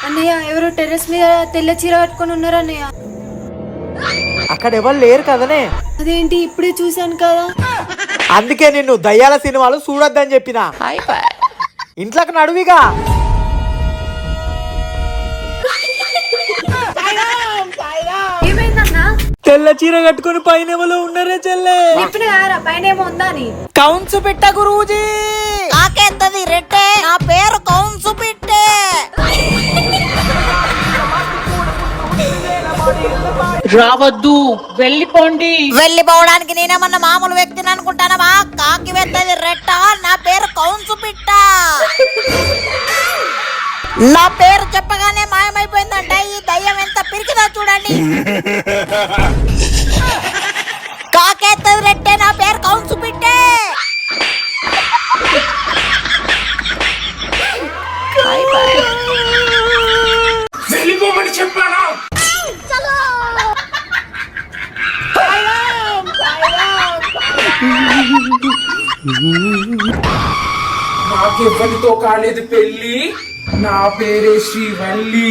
అన్నయ్య ఎవరో టెర్రస్ మీద తెల్ల చీర కట్టుకొని ఉన్నారు అన్నయ్య. అక్కడ ఎవరు లేరు కదనే. అదేంటి ఇప్పుడే చూశాను కదా. అందుకే నిన్ను దయ్యాల సినిమాలు చూడొద్దని చెప్పిన. ఇంట్లోకి నడువిగా. ఏమైందన్నా? తెల్ల చీర కట్టుకుని పైన ఎవరో ఉన్నారే చెల్లె. ఇప్పుడు పైన ఏమో ఉందా అని కౌన్సు పెట్ట గురూజీ. కాకేత్తది రెట్టే, నా పేరు కౌన్సు పెట్టే. రావద్దు, వెళ్ళిపోండి. వెళ్ళిపోవడానికి నేనేమన్నా మామూలు వ్యక్తిని అనుకుంటానమా? కాకి వెత్తది రెట్ట, నా పేరు కౌన్సు పిట్ట. నా పేరు చెప్పగానే మాయమైపోయిందంటే ఈ దయ్యం ఎంత పిరికిదా చూడండి. కాకేత్తది రెట్టే, నా పేరు కౌన్సు పిట్టే. వెళ్ళిపోమని చెప్పానా? నాకెవ్వరితో కాలేదు పెళ్లి, నా పేరే శ్రీవల్లి.